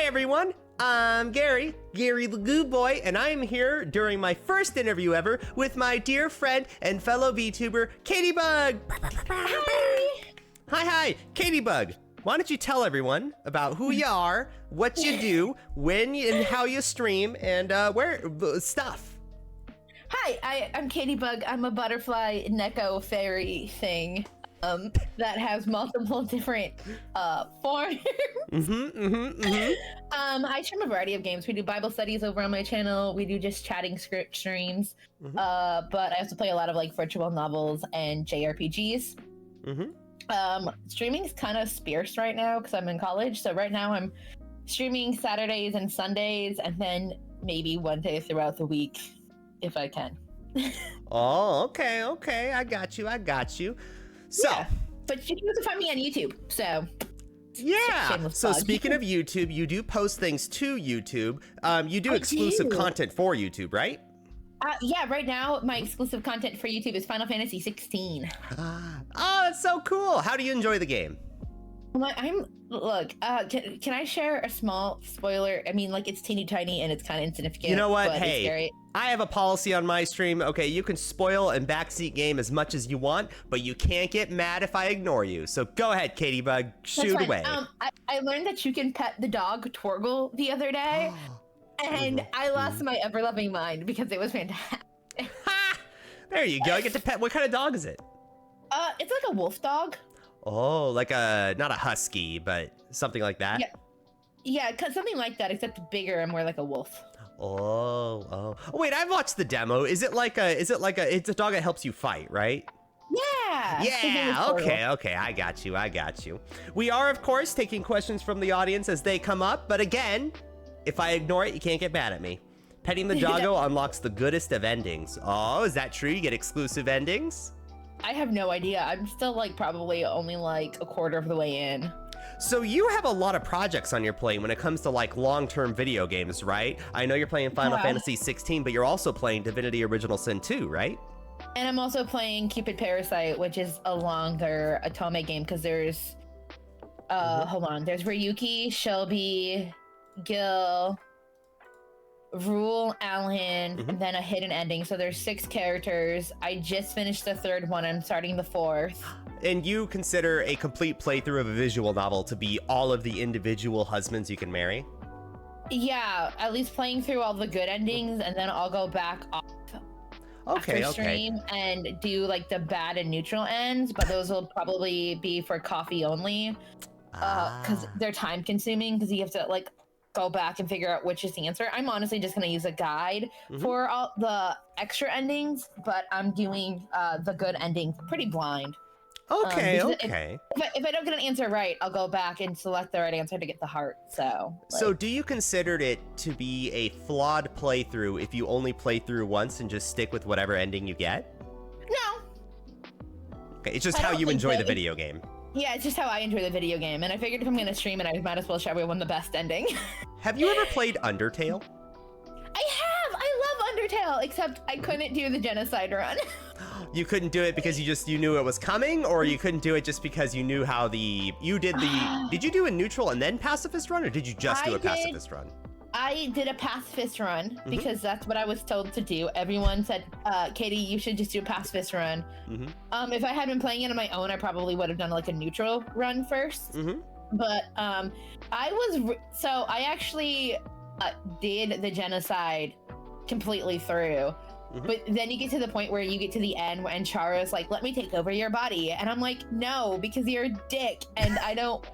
everyone. I'm Gary the GooBoy, and I'm here during my first interview ever with my dear friend and fellow VTuber, KattieBugg. Hi, KattieBugg. Why don't you tell everyone about who you are, what you do, when and how you stream, and where stuff. Hi, I'm KattieBugg. I'm a butterfly neko fairy thing that has multiple different forms. I stream a variety of games. We do Bible studies over on my channel. We do just chatting script streams. But I also play a lot of like virtual novels and JRPGs. Streaming is kind of sparse right now because I'm in college. So right now I'm streaming Saturdays and Sundays, and then maybe one day throughout the week if I can. Oh, okay. I got you. So, yeah, but you can also find me on YouTube. So, yeah. So speaking of YouTube, you do post things to YouTube. You do exclusive content for YouTube, right? Yeah. Right now, my exclusive content for YouTube is Final Fantasy 16. Oh, that's so cool. How do you enjoy the game? Look, can I share a small spoiler? I mean, like, it's teeny tiny and it's kind of insignificant. You know what? Hey, I have a policy on my stream. Okay, you can spoil and backseat game as much as you want, but you can't get mad if I ignore you. So go ahead, KattieBugg, shoot away. I learned that you can pet the dog Torgal the other day, and I lost my ever-loving mind because it was fantastic. Ha! There you go. You get to pet. What kind of dog is it? It's like a wolf dog. Oh, like not a husky, but something like that? Yeah, something like that, except bigger and more like a wolf. Oh, wait, I've watched the demo. It's a dog that helps you fight, right? Yeah, okay, I got you. We are, of course, taking questions from the audience as they come up, but again, if I ignore it, you can't get mad at me. Petting the doggo unlocks the goodest of endings. Oh, is that true? You get exclusive endings? I have no idea. I'm still like probably only like a quarter of the way in. So you have a lot of projects on your plate when it comes to like long-term video games, right? I know you're playing Final Fantasy 16, but you're also playing Divinity Original Sin 2, right? And I'm also playing Cupid Parasite, which is a longer Otome game because there's hold on, there's Ryuki, Shelby, Gil, Rule, Alan, and then a hidden ending. So there's 6 characters. I just finished the 3rd one. I'm starting the 4th. And you consider a complete playthrough of a visual novel to be all of the individual husbands you can marry? Yeah, at least playing through all the good endings, and then I'll go back off after stream and do like the bad and neutral ends, but those will probably be for coffee only because they're time consuming because you have to like go back and figure out which is the answer. I'm honestly just going to use a guide for all the extra endings, but I'm doing the good ending pretty blind. Okay. If I don't get an answer right, I'll go back and select the right answer to get the heart. So do you consider it to be a flawed playthrough if you only play through once and just stick with whatever ending you get? No. Okay, it's just how you enjoy the video game. Yeah, it's just how I enjoy the video game. And I figured if I'm going to stream it, I might as well show everyone the best ending. Have you ever played Undertale? I have! I love Undertale, except I couldn't do the genocide run. You couldn't do it because you knew it was coming, or you couldn't do it just because you knew how did you do a neutral and then pacifist run, or did you just do a pacifist run? I did a pacifist run because that's what I was told to do. Everyone said, Katie, you should just do a pacifist run. If I had been playing it on my own, I probably would have done like a neutral run first. But I actually did the genocide completely through. But then you get to the point where you get to the end and Chara's like, let me take over your body. And I'm like, no, because you're a dick and I don't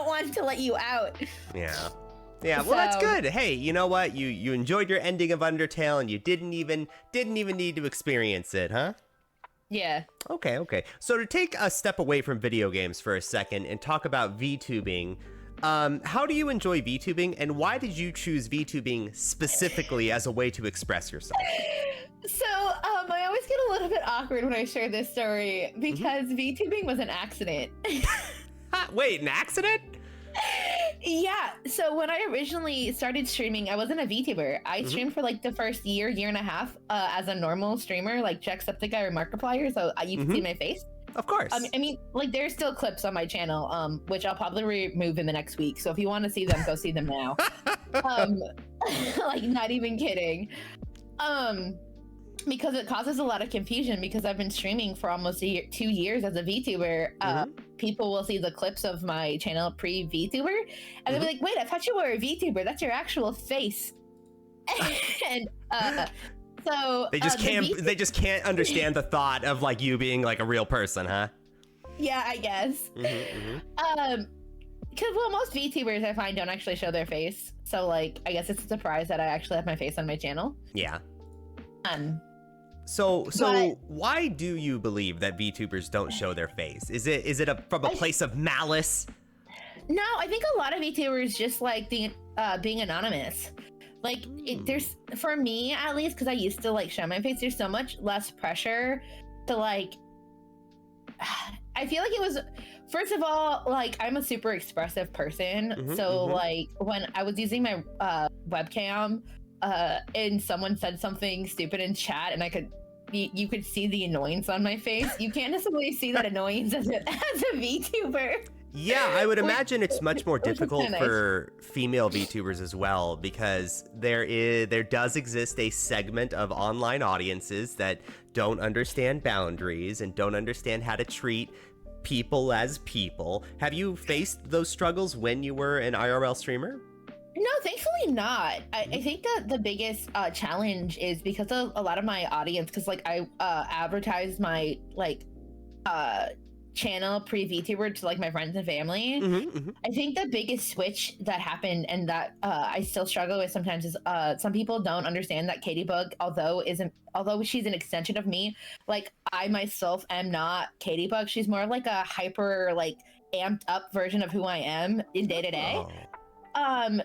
want to let you out. Yeah, well, that's good. Hey, you know what? You enjoyed your ending of Undertale and you didn't even need to experience it, huh? Yeah. Okay. So to take a step away from video games for a second and talk about VTubing, how do you enjoy VTubing and why did you choose VTubing specifically as a way to express yourself? So, I always get a little bit awkward when I share this story because VTubing was an accident. Wait, an accident? Yeah, so when I originally started streaming, I wasn't a VTuber. I streamed for like the first year and a half as a normal streamer, like Jacksepticeye or Markiplier, so you can see my face. Of course. I mean, like there's still clips on my channel, which I'll probably remove in the next week. So if you want to see them, go see them now. Like not even kidding. Because it causes a lot of confusion because I've been streaming for almost 2 years as a VTuber. People will see the clips of my channel pre-VTuber and they'll be like, wait, I thought you were a VTuber. That's your actual face. And so they just can't understand the thought of like you being like a real person, huh? Yeah, I guess. Because well, most VTubers I find don't actually show their face. So like, I guess it's a surprise that I actually have my face on my channel. Yeah. So but, why do you believe that VTubers don't show their face? Is it from a place of malice? No, I think a lot of VTubers just like being anonymous. Like there's, for me at least, because I used to like show my face, there's so much less pressure to like, I feel like it was, first of all, like I'm a super expressive person. Like when I was using my webcam, and someone said something stupid in chat and you could see the annoyance on my face. You can't necessarily see that annoyance as a VTuber. Yeah, I would imagine it's much more difficult for female VTubers as well, because there does exist a segment of online audiences that don't understand boundaries and don't understand how to treat people as people. Have you faced those struggles when you were an IRL streamer? No, thankfully not. I think that the biggest challenge is because of a lot of my audience, because like I advertise my like channel pre-VTuber to like my friends and family. I think the biggest switch that happened and that I still struggle with sometimes is some people don't understand that KattieBugg, although she's an extension of me, like I myself am not KattieBugg. She's more like a hyper like amped up version of who I am in day to day.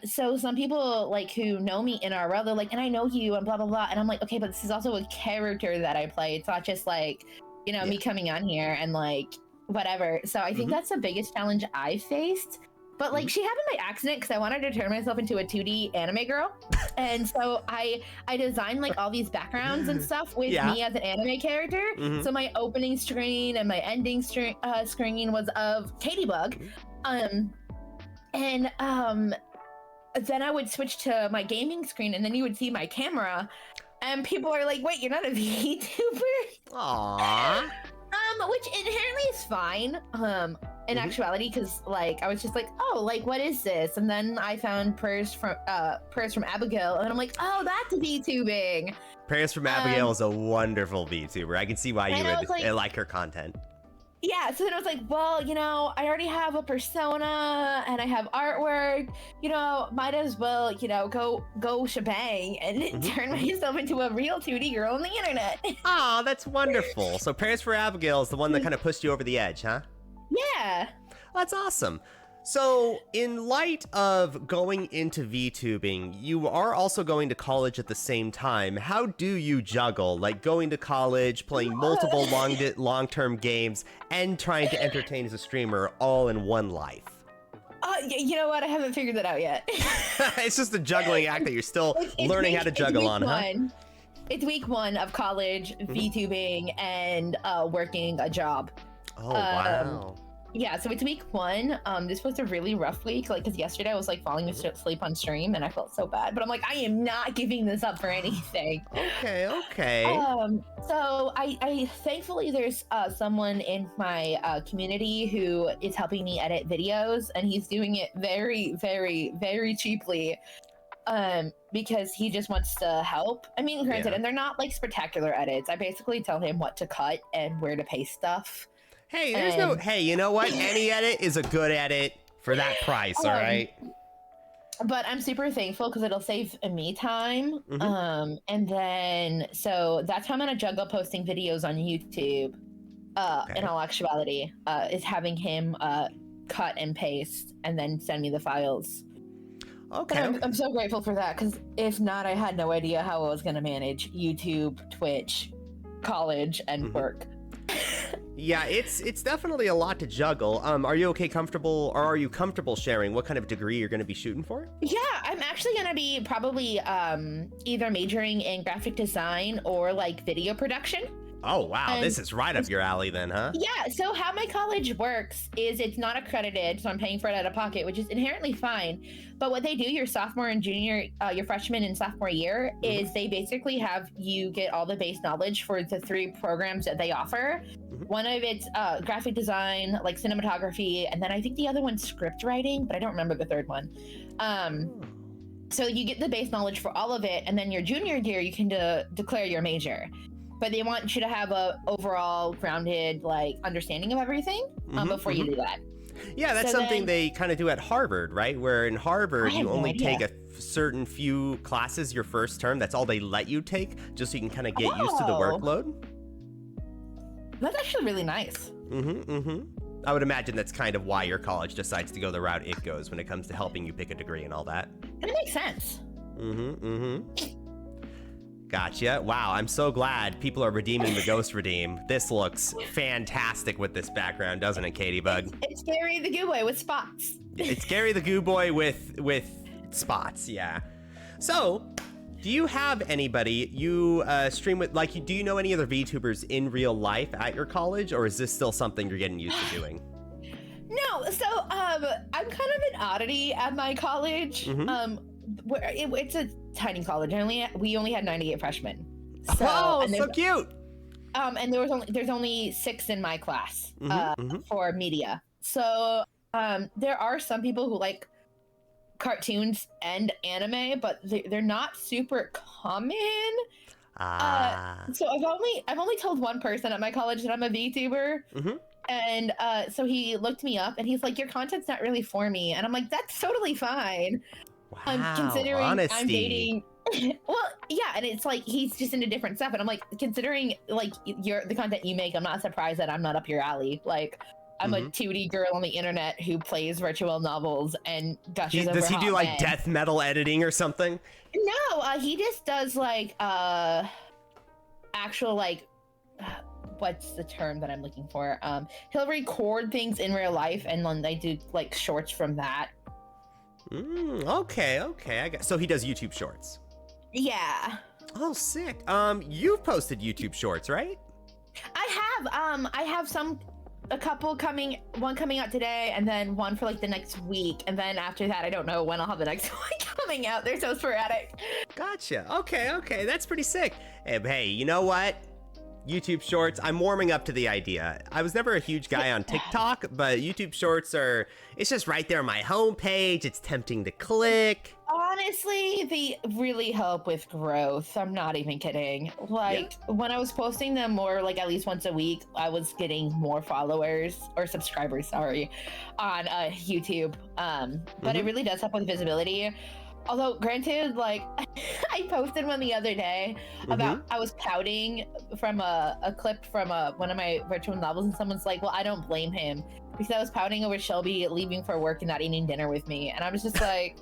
So some people like who know me in IRL, they're like, and I know you and blah blah blah, and I'm like, okay, but this is also a character that I play. It's not just like, you know, me coming on here and like whatever. So I think that's the biggest challenge I faced. But like she happened by accident because I wanted to turn myself into a 2D anime girl, and so I designed like all these backgrounds and stuff with me as an anime character. So my opening screen and my ending screen was of KattieBugg. And then I would switch to my gaming screen and then you would see my camera and people are like, wait, you're not a VTuber? Aww. Which inherently is fine, in actuality, because like I was just like, oh, like what is this? And then I found Prayers from Abigail, and I'm like, oh, that's VTubing. Prayers from Abigail is a wonderful VTuber. I can see why you would like her content. Yeah, so then I was like, well, you know, I already have a persona and I have artwork, you know, might as well, you know, go shebang and turn myself into a real 2D girl on the internet. Oh, that's wonderful. So Prayers for Abigail is the one that kind of pushed you over the edge, huh? Yeah. That's awesome. So, in light of going into VTubing, you are also going to college at the same time. How do you juggle, like going to college, playing multiple long-term games, and trying to entertain as a streamer all in one life? You know what? I haven't figured that out yet. It's just a juggling act that you're still learning how to juggle on, huh? It's week 1 of college, VTubing, and working a job. Oh, wow. Yeah, so it's week 1. This was a really rough week, like, because yesterday I was like falling asleep on stream and I felt so bad, but I'm like, I am not giving this up for anything. Okay. So I thankfully there's someone in my community who is helping me edit videos, and he's doing it very, very, very cheaply. Because he just wants to help. I mean, granted, and they're not like spectacular edits. I basically tell him what to cut and where to paste stuff. Hey, hey, you know what? Any edit is a good edit for that price, all right? But I'm super thankful because it'll save me time. And then, so that's how I'm gonna juggle posting videos on YouTube, in all actuality, is having him cut and paste and then send me the files. Okay. I'm so grateful for that, because if not, I had no idea how I was gonna manage YouTube, Twitch, college, and work. Yeah, it's definitely a lot to juggle. Are you comfortable sharing what kind of degree you're going to be shooting for? Yeah, I'm actually going to be probably either majoring in graphic design or like video production. Oh, wow. This is right up your alley then, huh? Yeah. So how my college works is it's not accredited, so I'm paying for it out of pocket, which is inherently fine. But what they do your sophomore and junior, your freshman and sophomore year is they basically have you get all the base knowledge for the 3 programs that they offer. One of it's graphic design, like cinematography, and then I think the other one's script writing, but I don't remember the third one. So you get the base knowledge for all of it, and then your junior year you can declare your major. But they want you to have a overall grounded like understanding of everything before you do that. Yeah, that's something they kind of do at Harvard, right? Where in Harvard you only take a certain few classes your first term. That's all they let you take, just so you can kind of get used to the workload. That's actually really nice. I would imagine that's kind of why your college decides to go the route it goes when it comes to helping you pick a degree and all that. That makes sense. Gotcha. Wow, I'm so glad people are redeeming the Ghost Redeem. This looks fantastic with this background, doesn't it, KattieBugg? It's Gary the GooBoy with spots. It's Gary the GooBoy with spots, yeah. So, do you have anybody you stream with, like, do you know any other VTubers in real life at your college, or is this still something you're getting used to doing? No, so I'm kind of an oddity at my college. It's a tiny college. We only had 98 freshmen. So cute. And there's only 6 in my class for media. So there are some people who like cartoons and anime, but they're not super common. So I've only told one person at my college that I'm a VTuber. And so he looked me up and he's like, your content's not really for me. And I'm like, that's totally fine. Wow, considering honesty. I'm dating. Well, yeah, and it's like he's just into different stuff, and I'm like, considering like the content you make, I'm not surprised that I'm not up your alley. Like, I'm a 2D girl on the internet who plays virtual novels and gushes over Does he do like men. death metal editing or something? No, he just does like actual like what's the term that I'm looking for? He'll record things in real life, and then they do like shorts from that. Okay. So he does YouTube Shorts. Yeah. Oh, sick. You've posted YouTube Shorts, right? I have a couple one coming out today, and then one for like the next week, and then after that, I don't know when I'll have the next one coming out. They're so sporadic. Gotcha. Okay. That's pretty sick. Hey, you know what? YouTube Shorts, I'm warming up to the idea. I was never a huge guy on TikTok, but YouTube Shorts it's just right there on my homepage. It's tempting to click. Honestly, they really help with growth. I'm not even kidding. Like, when I was posting them more, like at least once a week, I was getting more followers or subscribers, sorry, on YouTube. But it really does help with visibility. Although, granted, like, I posted one the other day about I was pouting from a clip from one of my virtual novels, and someone's like, well, I don't blame him, because I was pouting over Shelby leaving for work and not eating dinner with me. And I was just like,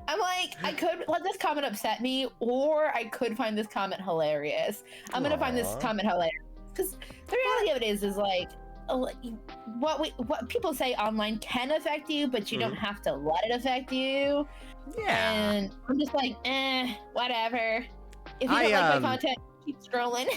I could let this comment upset me, or I could find this comment hilarious. I'm going to find this comment hilarious. Because the reality of it is like, what people say online can affect you, but you don't have to let it affect you. Yeah. And I'm just like, whatever. If you don't like my content, keep scrolling.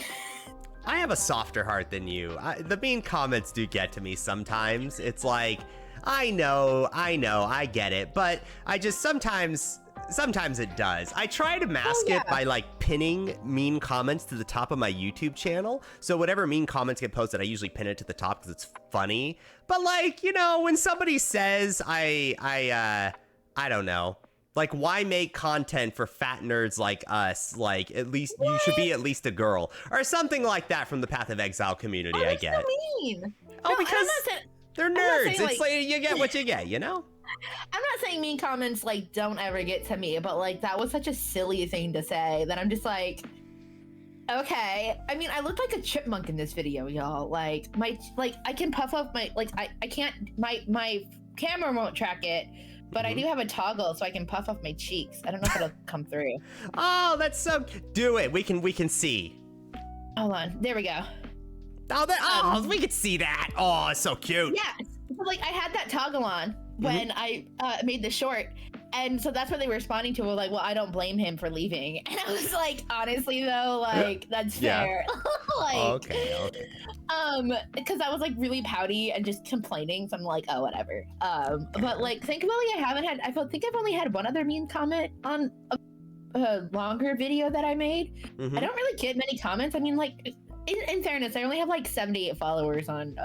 I have a softer heart than you. The mean comments do get to me sometimes. It's like, I know, I get it, but I just sometimes it does. I try to mask it by like pinning mean comments to the top of my YouTube channel. So whatever mean comments get posted, I usually pin it to the top because it's funny. But like, you know, when somebody says I don't know, like, why make content for fat nerds like us? Like, at least you should be at least a girl or something like that from the Path of Exile community. I get. What do you mean? Oh, because they're nerds. It's like you get what you get, you know? I'm not saying mean comments like don't ever get to me, but like that was such a silly thing to say that I'm just like, okay. I mean, I look like a chipmunk in this video, y'all. Like I can puff up my I can't my camera won't track it, but I do have a toggle so I can puff off my cheeks. I don't know if it'll come through. Oh, that's so. Do it. We can see. Hold on. There we go. Oh, we can see that. Oh, it's so cute. Yeah. So, like, I had that toggle on when I made the short, And so that's what they were responding to. Were like, well, I don't blame him for leaving. And I was like, honestly though, like that's fair. Like, okay. Because I was like really pouty and just complaining. So I'm like, oh, whatever. But like, thankfully I think I've only had one other mean comment on a longer video that I made. I don't really get many comments. I mean, like, in fairness, I only have like 78 followers on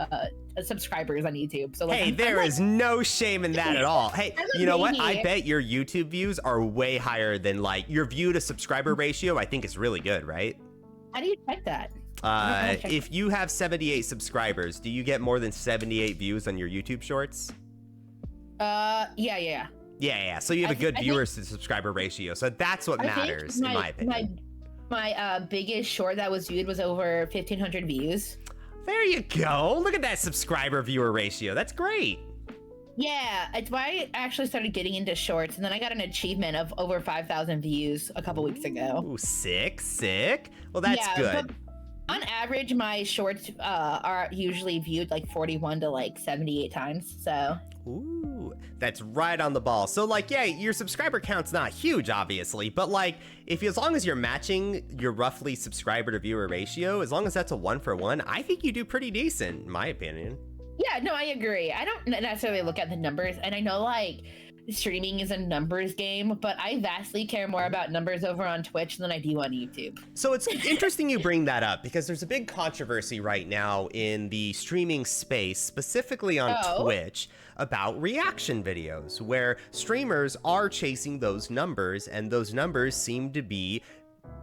subscribers on YouTube. So like, hey, there is no shame in that at all. Hey, you know what? I bet your YouTube views are way higher than like your view to subscriber ratio. I think is really good, right? How do you check that? If you have 78 subscribers, do you get more than 78 views on your YouTube shorts? Yeah. So you have a good viewers to subscriber ratio. So that's what matters, in my opinion. My biggest short that was viewed was over 1,500 views. There you go. Look at that subscriber viewer ratio. That's great. Yeah, it's why I actually started getting into shorts, and then I got an achievement of over 5,000 views a couple weeks ago. Ooh, sick. Well, that's good. But on average, my shorts are usually viewed like 41 to like 78 times, so. Ooh, that's right on the ball. So like, yeah, your subscriber count's not huge, obviously, but like, as long as you're matching your roughly subscriber to viewer ratio, as long as that's a 1-for-1, I think you do pretty decent, in my opinion. Yeah, no, I agree. I don't necessarily look at the numbers, and I know like streaming is a numbers game, but I vastly care more about numbers over on Twitch than I do on YouTube. So it's interesting you bring that up because there's a big controversy right now in the streaming space, specifically on Twitch, about reaction videos, where streamers are chasing those numbers, and those numbers seem to be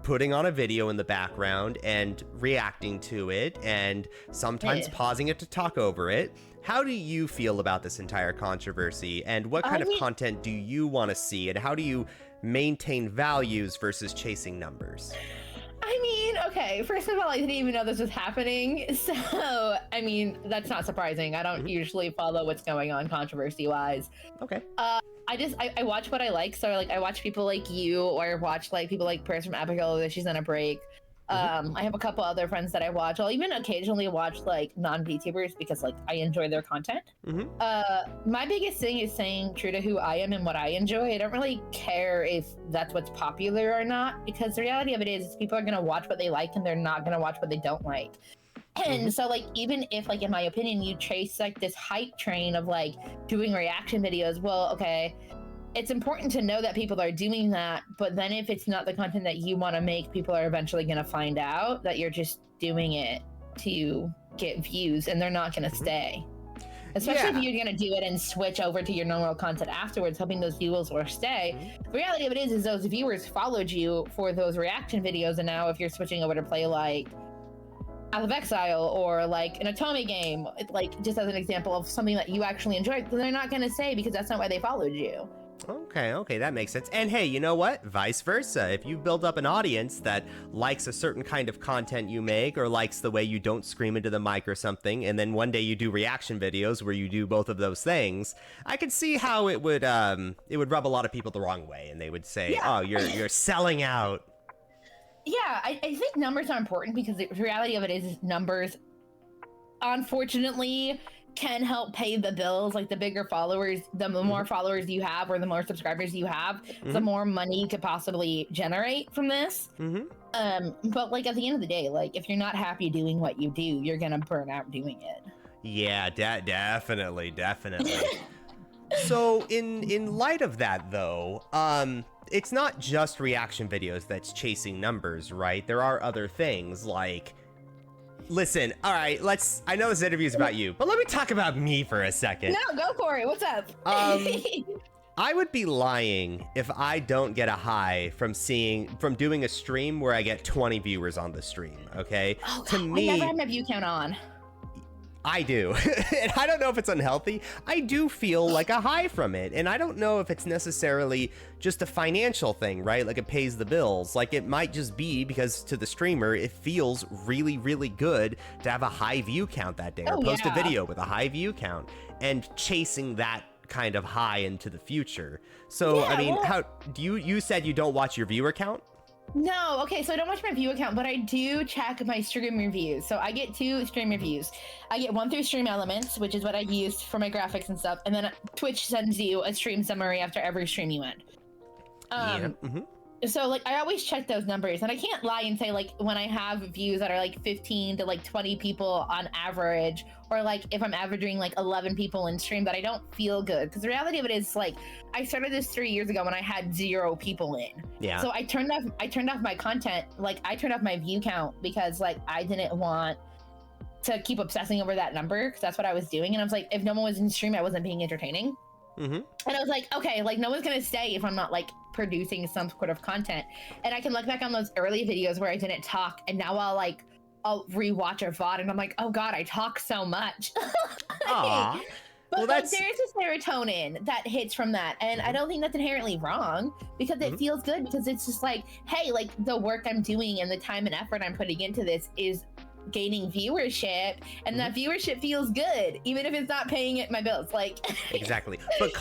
putting on a video in the background and reacting to it, and sometimes pausing it to talk over it. How do you feel about this entire controversy, and what kind of content do you want to see, and how do you maintain values versus chasing numbers? I mean, okay, first of all, I didn't even know this was happening. So, I mean, that's not surprising. I don't usually follow what's going on controversy-wise. Okay. I watch what I like. So, like, I watch people like you, or watch, like, people like Prayers from Abigail that she's on a break. I have a couple other friends that I watch. I'll even occasionally watch like non-VTubers because like I enjoy their content. My biggest thing is staying true to who I am and what I enjoy. I don't really care if that's what's popular or not, because the reality of it is people are going to watch what they like and they're not going to watch what they don't like. And so like, even if like, in my opinion, you chase like this hype train of like doing reaction videos, well, okay, it's important to know that people are doing that, but then if it's not the content that you want to make, people are eventually going to find out that you're just doing it to get views, and they're not going to stay. Especially if you're going to do it and switch over to your normal content afterwards, hoping those viewers will stay. The reality of it is those viewers followed you for those reaction videos, and now if you're switching over to play like Path of Exile or like an Otome game, like just as an example of something that you actually enjoyed, then they're not going to stay because that's not why they followed you. Okay, that makes sense. And hey, you know what? Vice versa. If you build up an audience that likes a certain kind of content you make, or likes the way you don't scream into the mic or something, and then one day you do reaction videos where you do both of those things, I could see how it would rub a lot of people the wrong way, and they would say, "Oh, you're selling out." Yeah, I think numbers are important because the reality of it is numbers, unfortunately, can help pay the bills. Like the bigger followers, the more followers you have, or the more subscribers you have, the more money you could possibly generate from this. But like at the end of the day, like if you're not happy doing what you do, you're gonna burn out doing it. Yeah, definitely. So in light of that though, it's not just reaction videos that's chasing numbers, right? There are other things like, listen, all right, I know this interview is about you, but let me talk about me for a second. No, go for it. What's up? I would be lying if I don't get a high from doing a stream where I get 20 viewers on the stream, okay? Oh, to me, I never had my view count on. I do. And I don't know if it's unhealthy. I do feel like a high from it. And I don't know if it's necessarily just a financial thing, right? Like it pays the bills. Like it might just be because to the streamer, it feels really, really good to have a high view count that day, or post a video with a high view count, and chasing that kind of high into the future. So, I mean, how do you said you don't watch your viewer count? No, okay, so I don't watch my view account, but I do check my stream reviews. So I get 2 stream reviews. I get one through Stream Elements, which is what I use for my graphics and stuff, and then Twitch sends you a stream summary after every stream you end. So like I always check those numbers, and I can't lie and say like when I have views that are like 15 to like 20 people on average, or like if I'm averaging like 11 people in stream, that I don't feel good, because the reality of it is like I started this 3 years ago when I had 0 people in. Yeah. So I turned off my content, like I turned off my view count because like I didn't want to keep obsessing over that number, because that's what I was doing, and I was like, if no one was in stream, I wasn't being entertaining. And I was like, okay, like no one's gonna stay if I'm not like producing some sort of content. And I can look back on those early videos where I didn't talk, and now I'll rewatch a VOD and I'm like, oh god, I talk so much. Aww. But well, like, there's a serotonin that hits from that, and I don't think that's inherently wrong, because it feels good, because it's just like, hey, like the work I'm doing and the time and effort I'm putting into this is gaining viewership, and that viewership feels good, even if it's not paying it my bills. Like exactly. But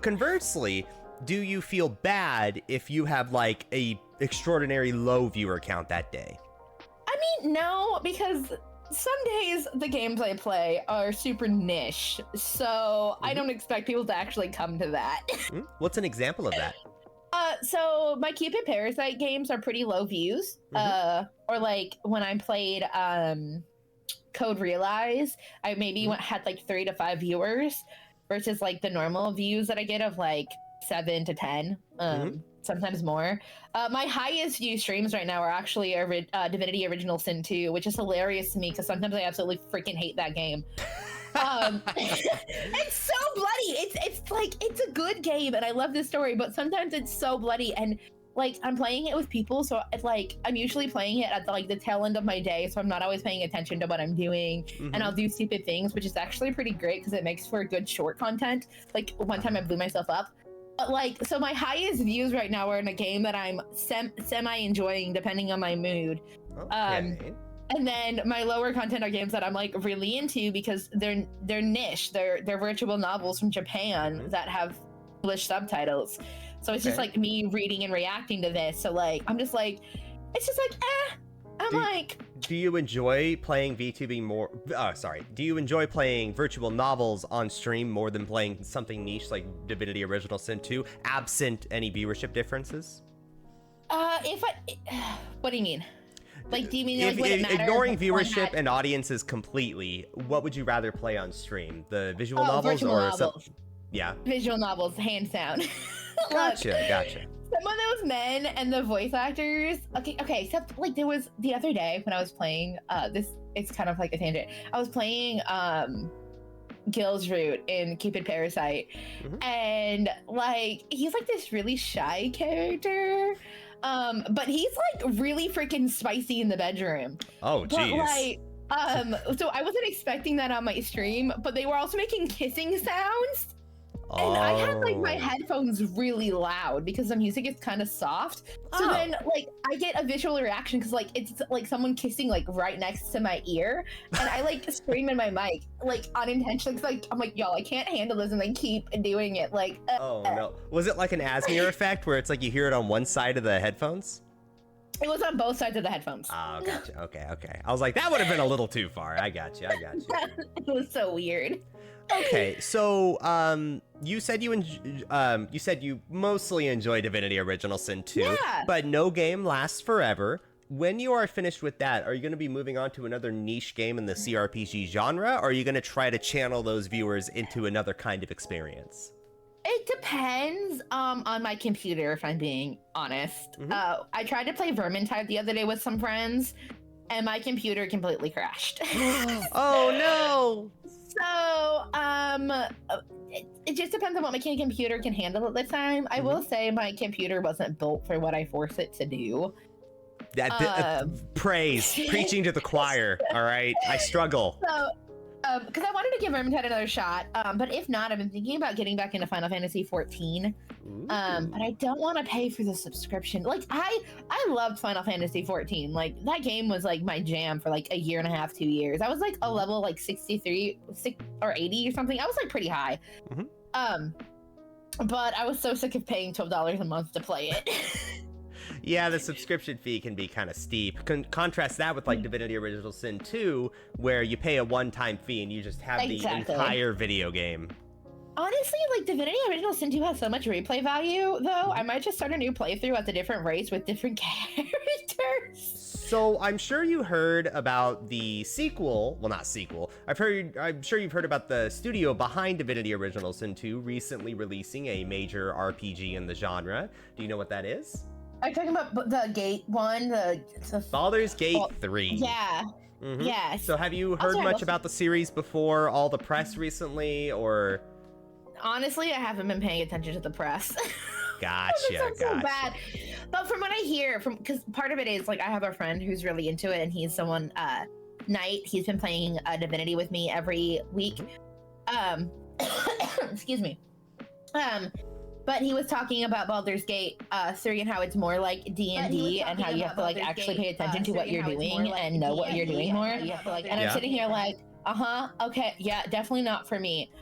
conversely, do you feel bad if you have like a extraordinary low viewer count that day? I mean, no, because some days the games I play are super niche, so I don't expect people to actually come to that. What's an example of that? So my Cupid Parasite games are pretty low views. Or like when I played Code Realize, I maybe had like 3 to 5 viewers, versus like the normal views that I get of like 7 to 10, sometimes more. My highest view streams right now are actually Divinity Original Sin 2, which is hilarious to me because sometimes I absolutely freaking hate that game. It's so bloody. It's like, it's a good game and I love this story, but sometimes it's so bloody, and like I'm playing it with people, so it's like I'm usually playing it at the tail end of my day, so I'm not always paying attention to what I'm doing, and I'll do stupid things, which is actually pretty great because it makes for good short content. Like one time I blew myself up. But like, so my highest views right now are in a game that I'm semi enjoying depending on my mood. Okay. And then my lower content are games that I'm like really into because they're niche. They're virtual novels from Japan that have English subtitles. So it's just like me reading and reacting to this. So like I'm just like, it's just like, do you enjoy playing VTuber more? Do you enjoy playing virtual novels on stream more than playing something niche like Divinity Original Sin 2, absent any viewership differences? What do you mean? Like, do you mean like, would it matter ignoring viewership and audiences completely, what would you rather play on stream? The visual novels or novels. Yeah. Visual novels, hands down. Gotcha. Some of those men and the voice actors. Okay. Except like there was the other day when I was playing. It's kind of like a tangent. I was playing Gil's Root in Cupid Parasite, and like he's like this really shy character. But he's like really freaking spicy in the bedroom. Oh, geez. But like, so I wasn't expecting that on my stream, but they were also making kissing sounds. And I had like my headphones really loud because the music is kind of soft. So then like I get a visual reaction because like it's like someone kissing like right next to my ear, and I like scream in my mic like unintentionally. Like I'm like, yo, I can't handle this, and they keep doing it. Like oh no, was it like an Asmir effect where it's like you hear it on one side of the headphones? It was on both sides of the headphones. Oh, gotcha. Okay. I was like, that would have been a little too far. I got you. It was so weird. Okay, so you said you mostly enjoy Divinity Original Sin 2, but no game lasts forever. When you are finished with that, are you going to be moving on to another niche game in the CRPG genre, or are you going to try to channel those viewers into another kind of experience? It depends on my computer, if I'm being honest. I tried to play Vermintide the other day with some friends, and my computer completely crashed. Oh no! So, it just depends on what my computer can handle at the time. I will say my computer wasn't built for what I forced it to do. Preaching to the choir, all right? I struggle. So, because I wanted to give Vermintide another shot, but if not, I've been thinking about getting back into Final Fantasy 14. But I don't want to pay for the subscription. Like, I loved Final Fantasy 14. Like, that game was like my jam for like a year and a half, 2 years. I was like a level like 63 or 80 or something. I was like pretty high. but I was so sick of paying $12 a month to play it. Yeah, the subscription fee can be kind of steep. Contrast that with like Divinity Original Sin 2, where you pay a one-time fee and you just have the entire video game. Honestly, like Divinity Original Sin 2 has so much replay value, though. I might just start a new playthrough at the different rates with different characters. So I'm sure you heard about the sequel. Well, not sequel. I'm sure you've heard about the studio behind Divinity Original Sin 2 recently releasing a major RPG in the genre. Do you know what that is? Are you talking about the Gate one? Baldur's Gate 3. Yeah. Mm-hmm. Yeah. So have you heard much about the series before? All the press recently, or? Honestly, I haven't been paying attention to the press. Gotcha. So bad. But from what I hear, because part of it is like I have a friend who's really into it, and he's someone Knight. He's been playing Divinity with me every week. Excuse me. But he was talking about Baldur's Gate 3 and how it's more like D&D and how you have to like actually pay attention to what you're doing and know what you're doing more. And I'm sitting here like, okay, yeah, definitely not for me.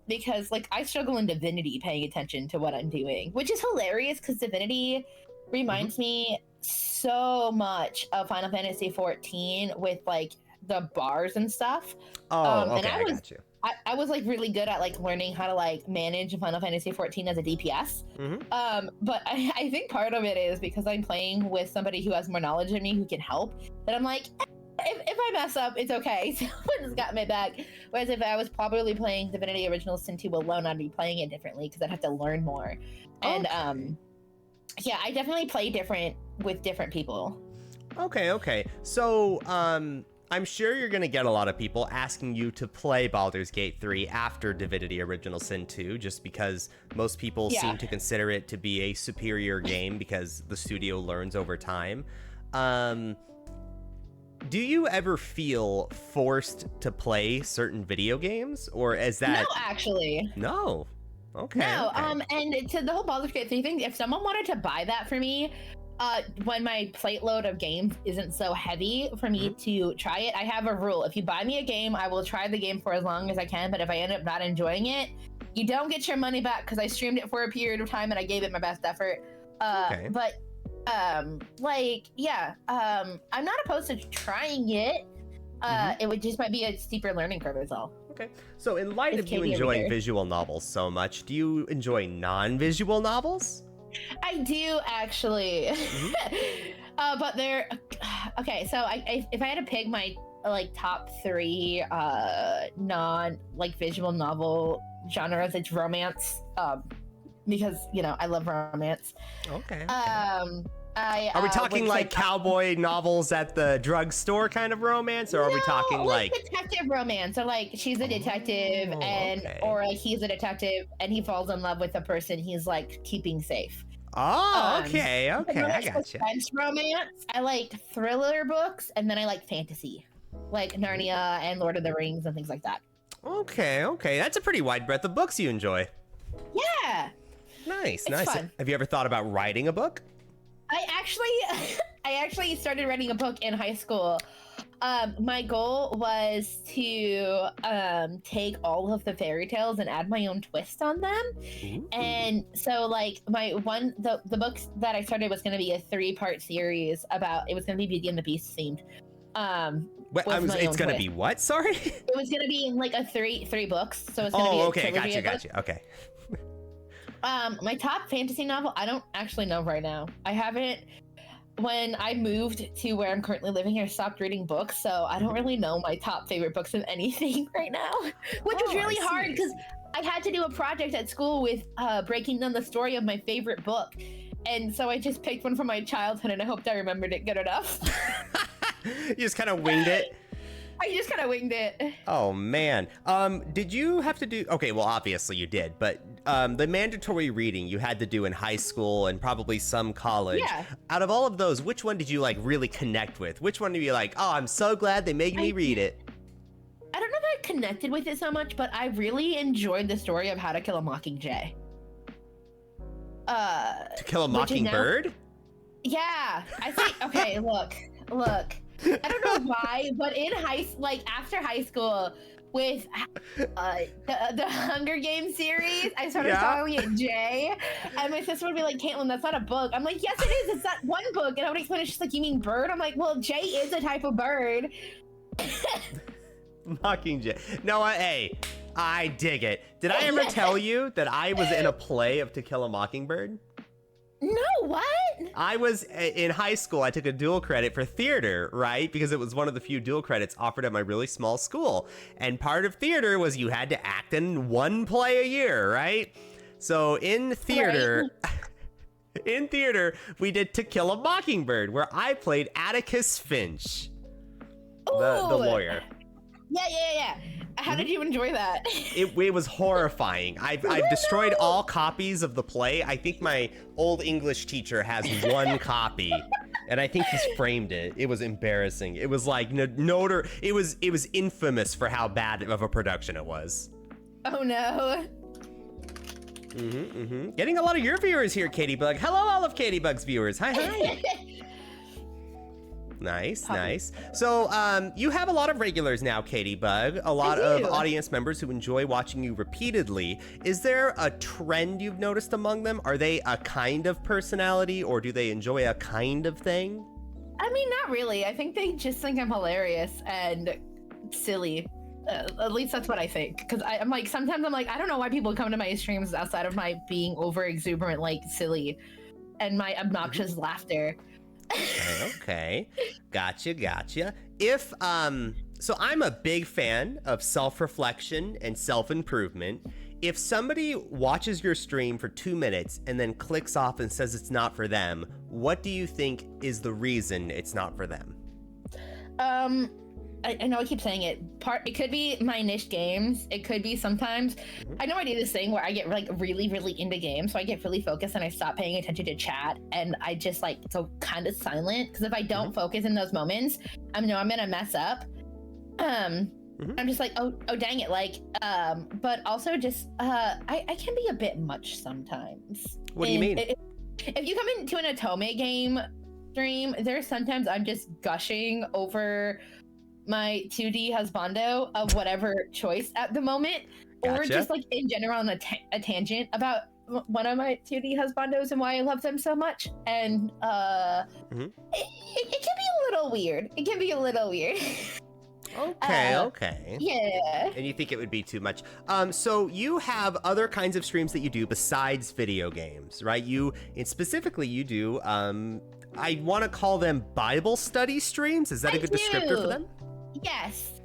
Because like I struggle in Divinity paying attention to what I'm doing, which is hilarious because Divinity reminds me so much of Final Fantasy 14 with like the bars and stuff. Oh, okay, and I got you. I was like really good at like learning how to like manage Final Fantasy 14 as a DPS. But I think part of it is because I'm playing with somebody who has more knowledge than me who can help, that I'm like, if I mess up, it's okay. Someone's got my back. Whereas if I was probably playing Divinity Original Sin 2 alone, I'd be playing it differently because I'd have to learn more. And yeah, I definitely play different with different people. Okay. So I'm sure you're going to get a lot of people asking you to play Baldur's Gate 3 after Divinity Original Sin 2, just because most people seem to consider it to be a superior game because the studio learns over time. Do you ever feel forced to play certain video games, or is that... No, actually. No? Okay. No, okay. And to the whole Baldur's Gate 3 thing, if someone wanted to buy that for me, when my plate load of games isn't so heavy for me to try it, I have a rule. If you buy me a game, I will try the game for as long as I can, but if I end up not enjoying it, you don't get your money back because I streamed it for a period of time and I gave it my best effort. But I'm not opposed to trying it. It would just might be a steeper learning curve is all. Okay. So in light of you enjoying visual novels so much, do you enjoy non-visual novels? I do actually. But they're okay. So if I had to pick my like top 3 non like visual novel genres, it's romance. Because you know I love romance. Okay. Are we talking like cowboy novels at the drugstore kind of romance, or are we talking like detective romance? Or like she's a detective or like he's a detective and he falls in love with the person he's like keeping safe. Oh, okay, I gotcha. Suspense romance. I like thriller books, and then I like fantasy, like Narnia and Lord of the Rings and things like that. Okay, that's a pretty wide breadth of books you enjoy. Yeah. Nice. Fun. Have you ever thought about writing a book? I actually started writing a book in high school. My goal was to take all of the fairy tales and add my own twist on them. Ooh. And so like the books that I started was going to be a 3-part series about, it was going to be Beauty and the Beast themed. It's going to be what? Sorry? It was going to be like a three books. So it's going to be a trilogy. Gotcha. Okay. My top fantasy novel, I don't actually know right now. I haven't, when I moved to where I'm currently living, I stopped reading books, so I don't really know my top favorite books of anything right now, which was really hard because I had to do a project at school with breaking down the story of my favorite book. And so I just picked one from my childhood and I hoped I remembered it good enough. You just kind of winged it? I just kind of winged it. Oh, man. Did you have to do... Okay, well, obviously you did, but the mandatory reading you had to do in high school and probably some college. Yeah. Out of all of those, which one did you, like, really connect with? Which one did you like, oh, I'm so glad they made me read it? I don't know if I connected with it so much, but I really enjoyed the story of How to Kill a Mockingjay. To Kill a Mockingbird? Yeah. I think... Okay, look. I don't know why, but after high school, with the Hunger Games series. I started calling it Jay, and my sister would be like, Caitlin, that's not a book. I'm like, yes, it is. It's that one book. And I would explain it. She's like, you mean bird? I'm like, well, Jay is a type of bird. Mockingjay. No, hey, I dig it. Did I ever tell you that I was in a play of To Kill a Mockingbird? No, what? I was in high school. I took a dual credit for theater, right? Because it was one of the few dual credits offered at my really small school. And part of theater was you had to act in one play a year, right? So in theater, we did To Kill a Mockingbird, where I played Atticus Finch, the lawyer. Yeah. How did you enjoy that? It was horrifying. I've destroyed all copies of the play. I think my old English teacher has one copy, and I think he's framed it. It was embarrassing. It was like it was infamous for how bad of a production it was. Oh no. Getting a lot of your viewers here, KattieBugg. Hello, all of KattieBugg's viewers. Hi. Nice. So you have a lot of regulars now, KattieBugg, a lot of audience members who enjoy watching you repeatedly. Is there a trend you've noticed among them? Are they a kind of personality, or do they enjoy a kind of thing? I mean, not really. I think they just think I'm hilarious and silly. At least that's what I think. Because I'm like, sometimes I'm like, I don't know why people come to my streams outside of my being over exuberant, like silly, and my obnoxious laughter. Okay. Gotcha. If so I'm a big fan of self-reflection and self-improvement. If somebody watches your stream for 2 minutes and then clicks off and says it's not for them, what do you think is the reason it's not for them? I know I keep saying it. It could be my niche games. It could be sometimes. I know I do this thing where I get like really, really into games, so I get really focused and I stop paying attention to chat, and I just like so kind of silent, because if I don't focus in those moments, I know I'm gonna mess up. I'm just like, oh dang it, like but also just I can be a bit much sometimes. What do you mean? If you come into an Otome game stream, there's sometimes I'm just gushing over my 2D husbando of whatever choice at the moment, or just like in general on a tangent about one of my 2D husbandos and why I love them so much. And it can be a little weird. Okay. Yeah. And you think it would be too much. So you have other kinds of streams that you do besides video games, right? And specifically you do, I want to call them Bible study streams. Is that a good descriptor for them? Yes.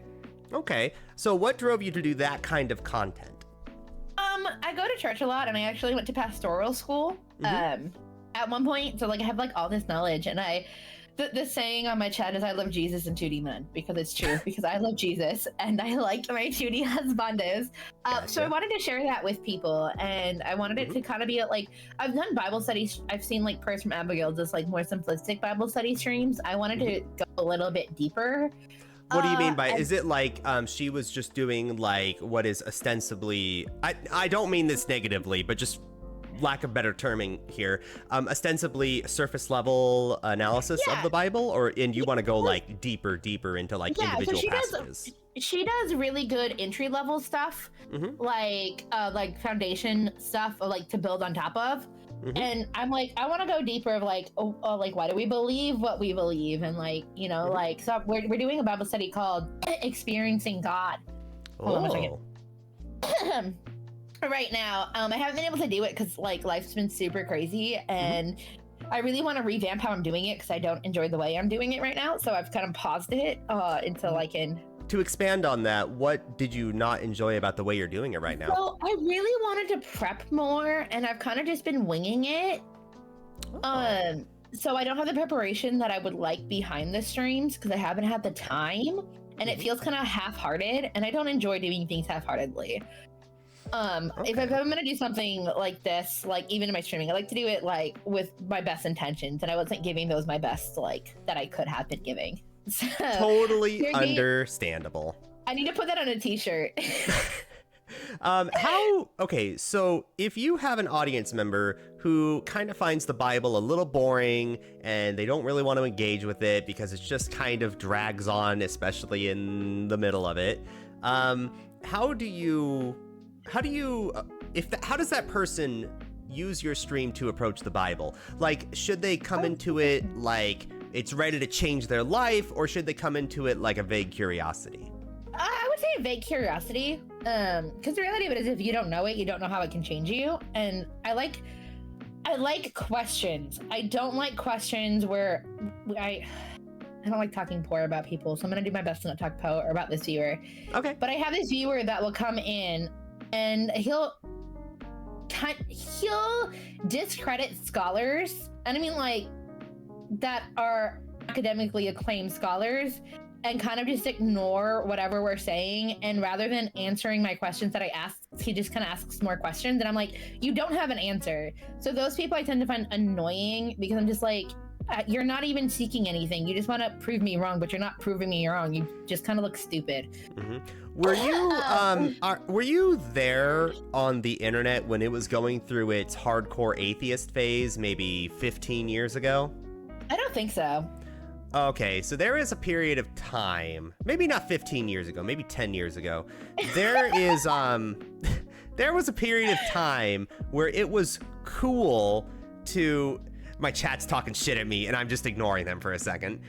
Okay. So what drove you to do that kind of content? I go to church a lot, and I actually went to pastoral school at one point. So like I have like all this knowledge, and the saying on my chat is I love Jesus and 2D men, because it's true, because I love Jesus and I like my 2D husbandos. So I wanted to share that with people, and I wanted it to kind of be like, I've done Bible studies. I've seen like Prayers from Abigail, just like more simplistic Bible study streams. I wanted to go a little bit deeper. What do you mean by, is it like she was just doing like what is ostensibly, I don't mean this negatively, but just lack of better terming here, ostensibly surface level analysis of the Bible, and you want to go like deeper into like individual passages? She does really good entry level stuff, like foundation stuff, like to build on top of. And I'm like, I want to go deeper of like, like why do we believe what we believe, and like, you know, like, so we're doing a Bible study called Experiencing God. Hold on a second. Right now, I haven't been able to do it because like life's been super crazy, and I really want to revamp how I'm doing it because I don't enjoy the way I'm doing it right now. So I've kind of paused it until I can. To expand on that, what did you not enjoy about the way you're doing it right now? So I really wanted to prep more, and I've kind of just been winging it. So I don't have the preparation that I would like behind the streams because I haven't had the time, and it feels kind of half-hearted, and I don't enjoy doing things half-heartedly. If I'm gonna do something like this, like even in my streaming, I like to do it like with my best intentions, and I wasn't giving those my best, like that I could have been giving. So, totally understandable. I need to put that on a t-shirt. Okay, so if you have an audience member who kind of finds the Bible a little boring and they don't really want to engage with it because it just kind of drags on, especially in the middle of it, How does that person use your stream to approach the Bible? Like, should they come into it like it's ready to change their life, or should they come into it like a vague curiosity? I would say a vague curiosity, because the reality of it is, if you don't know it, you don't know how it can change you. And I like questions. I don't like questions where I don't like talking poor about people, so I'm gonna do my best to not talk poor about this viewer. Okay. But I have this viewer that will come in and he'll discredit scholars, and I mean like that are academically acclaimed scholars, and kind of just ignore whatever we're saying. And rather than answering my questions that I asked, he just kind of asks more questions. And I'm like, you don't have an answer. So those people I tend to find annoying, because I'm just like, you're not even seeking anything. You just want to prove me wrong, but you're not proving me wrong. You just kind of look stupid. Mm-hmm. Were you there on the internet when it was going through its hardcore atheist phase maybe 15 years ago? I don't think so. Okay, so there is a period of time, maybe not 15 years ago, maybe 10 years ago. There is, there was a period of time where it was cool to, my chat's talking shit at me and I'm just ignoring them for a second.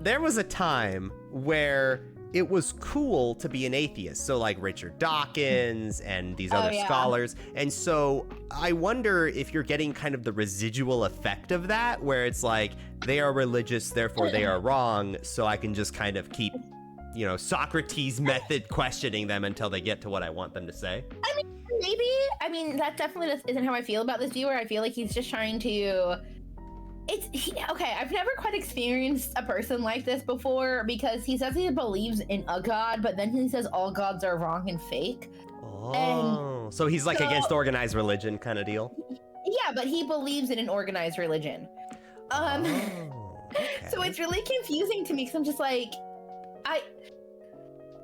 There was a time where it was cool to be an atheist. So like Richard Dawkins and these other scholars. And so I wonder if you're getting kind of the residual effect of that, where it's like, they are religious, therefore they are wrong. So I can just kind of keep, Socrates method questioning them until they get to what I want them to say. I mean, maybe. I mean, that definitely isn't how I feel about this viewer. I feel like he's just trying to... Okay, I've never quite experienced a person like this before, because he says he believes in a god, but then he says all gods are wrong and fake. Oh, so he's like against organized religion kind of deal? Yeah, but he believes in an organized religion. Okay. So it's really confusing to me, because I'm just like,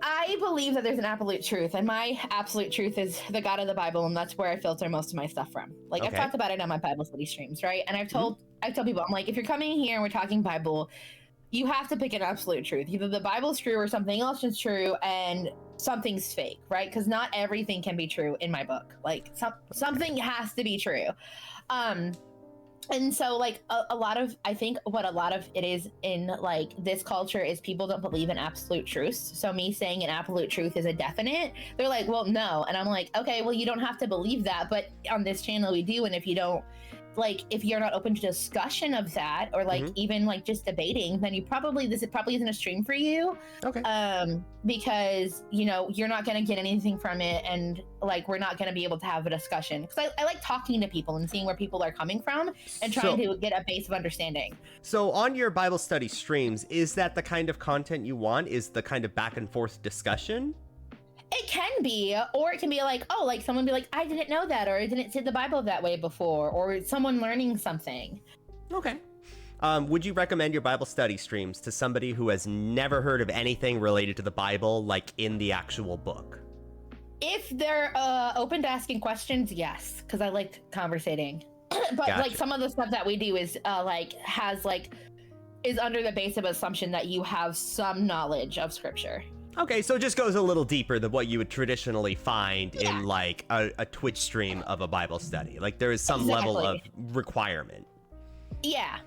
I believe that there's an absolute truth, and my absolute truth is the God of the Bible, and that's where I filter most of my stuff from. Like, I've talked about it on my Bible study streams, right? And I tell people, I'm like, if you're coming here and we're talking Bible, you have to pick an absolute truth. Either the Bible's true or something else is true, and something's fake, right? Because not everything can be true in my book. Like, something has to be true. And so, like, I think what a lot of it is in, like, this culture is people don't believe in absolute truths. So me saying an absolute truth is a definite, they're like, well, no. And I'm like, okay, well, you don't have to believe that. But on this channel, we do. And if you don't, like, if you're not open to discussion of that, or like even like just debating, then this probably isn't a stream for you. Okay. Because you're not going to get anything from it, and like we're not going to be able to have a discussion. Because I like talking to people and seeing where people are coming from and trying to get a base of understanding. So on your Bible study streams, is that the kind of content you want? Is the kind of back and forth discussion? It can be, or it can be like, oh, like someone be like, I didn't know that, or I didn't see the Bible that way before, or someone learning something. Okay. Would you recommend your Bible study streams to somebody who has never heard of anything related to the Bible, like in the actual book? If they're open to asking questions, yes, because I like conversating. But gotcha. Like some of the stuff that we do is is under the base of assumption that you have some knowledge of scripture. Okay, so it just goes a little deeper than what you would traditionally find in like a Twitch stream of a Bible study. Like there is some level of requirement. Yeah.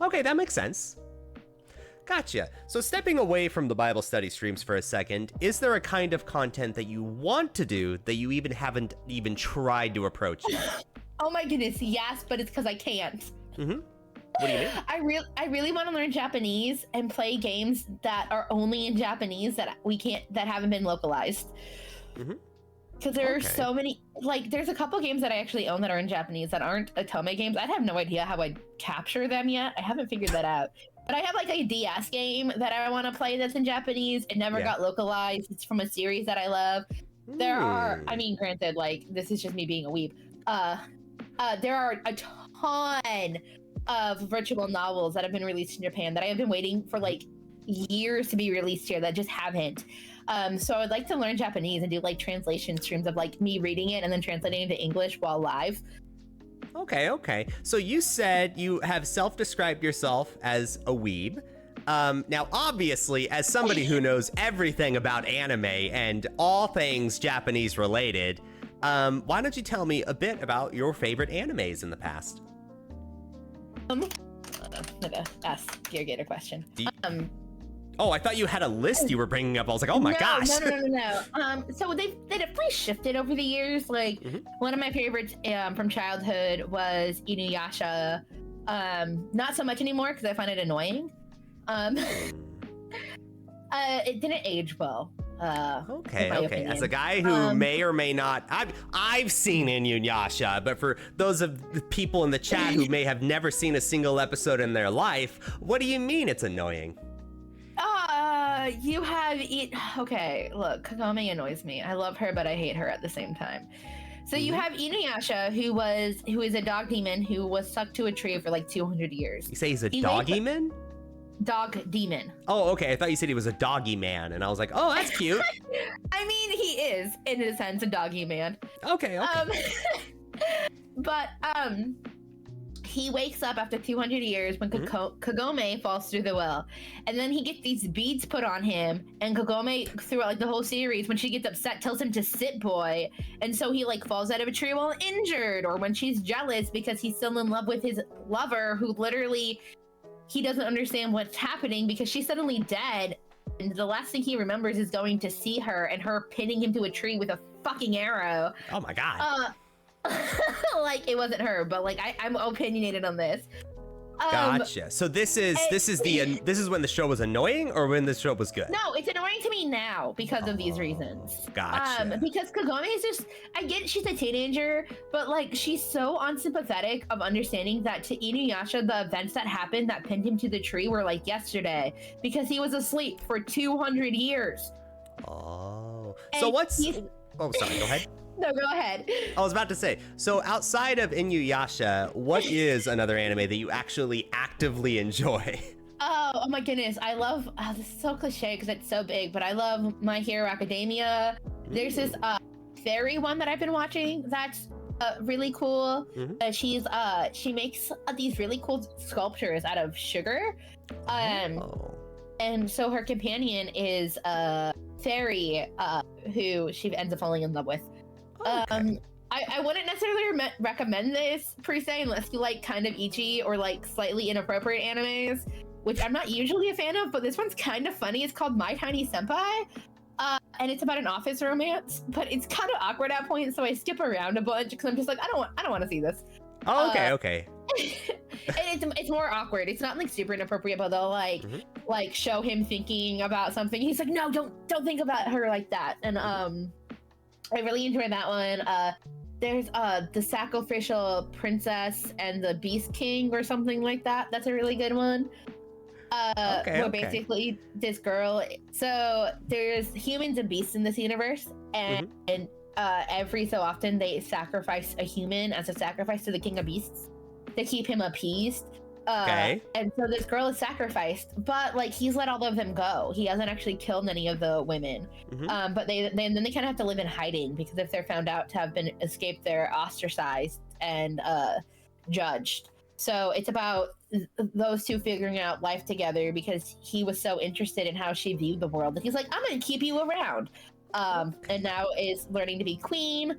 Okay, that makes sense. Gotcha. So stepping away from the Bible study streams for a second, is there a kind of content that you want to do that you haven't even tried to approach yet? Oh my goodness, yes, but it's because I can't. Mm-hmm. What do you mean? I really want to learn Japanese and play games that are only in Japanese that haven't been localized. Mm-hmm. Because there are so many, like, there's a couple games that I actually own that are in Japanese that aren't Otome games. I have no idea how I'd capture them yet. I haven't figured that out. But I have like a DS game that I want to play that's in Japanese. It never got localized. It's from a series that I love. There are, I mean, granted, like, this is just me being a weeb. There are a ton of virtual novels that have been released in Japan that I have been waiting for like years to be released here that just haven't. So I'd like to learn Japanese and do like translation streams of like me reading it and then translating it into English while live. Okay. So you said you have self-described yourself as a weeb. Now, obviously, as somebody who knows everything about anime and all things Japanese related, why don't you tell me a bit about your favorite animes in the past? I'm gonna ask your Gator question. Oh, I thought you had a list you were bringing up. I was like, oh my gosh. No. So they definitely shifted over the years. Like one of my favorites from childhood was Inuyasha. Not so much anymore because I find it annoying. It didn't age well. Okay. As a guy who may or may not, I've seen Inuyasha, but for those of the people in the chat who may have never seen a single episode in their life, what do you mean it's annoying? You have okay, look, Kagome annoys me. I love her, but I hate her at the same time. So you have Inuyasha, who is a dog demon who was stuck to a tree for like 200 years. You say he's a doggy man? Dog demon. Oh, okay. I thought you said he was a doggy man, and I was like, oh, that's cute. I mean, he is, in a sense, a doggy man. Okay. But he wakes up after 200 years when Kagome falls through the well. And then he gets these beads put on him. And Kagome, throughout like the whole series, when she gets upset, tells him to sit, boy. And so he like falls out of a tree while injured. Or when she's jealous because he's still in love with his lover, who literally, he doesn't understand what's happening because she's suddenly dead. And the last thing he remembers is going to see her and her pinning him to a tree with a fucking arrow. Oh my God. Like it wasn't her, but like I'm opinionated on this. Gotcha. So this is when the show was annoying, or when the show was good? No, it's annoying to me now because of these reasons. Gotcha. Because Kagome is just, I get she's a teenager, but like she's so unsympathetic of understanding that to Inuyasha, the events that happened that pinned him to the tree were like yesterday because he was asleep for 200 years. Oh. So what's? Oh, sorry. Go ahead. No, go ahead. I was about to say, so outside of Inuyasha, what is another anime that you actually actively enjoy? Oh my goodness. I love, this is so cliche because it's so big, but I love My Hero Academia. There's this fairy one that I've been watching that's really cool. She makes these really cool sculptures out of sugar. And so her companion is a fairy who she ends up falling in love with. Okay. I wouldn't necessarily recommend this per se unless you like kind of ecchi or like slightly inappropriate animes, which I'm not usually a fan of, but this one's kind of funny. It's called My Tiny Senpai, and it's about an office romance, but it's kind of awkward at points, so I skip around a bunch because I'm just like, I don't want to see this. Oh, okay. And it's more awkward. It's not like super inappropriate, but they'll like show him thinking about something. He's like, no, don't think about her like that. And I really enjoyed that one. There's the Sacrificial Princess and the Beast King or something like that. That's a really good one. Where basically this girl, so there's humans and beasts in this universe, and every so often they sacrifice a human as a sacrifice to the King of Beasts to keep him appeased. And so this girl is sacrificed, but like he's let all of them go. He hasn't actually killed any of the women. But then they kind of have to live in hiding because if they're found out to have been escaped, they're ostracized and judged. So it's about those two figuring out life together because he was so interested in how she viewed the world that he's like, I'm gonna keep you around. And now is learning to be queen.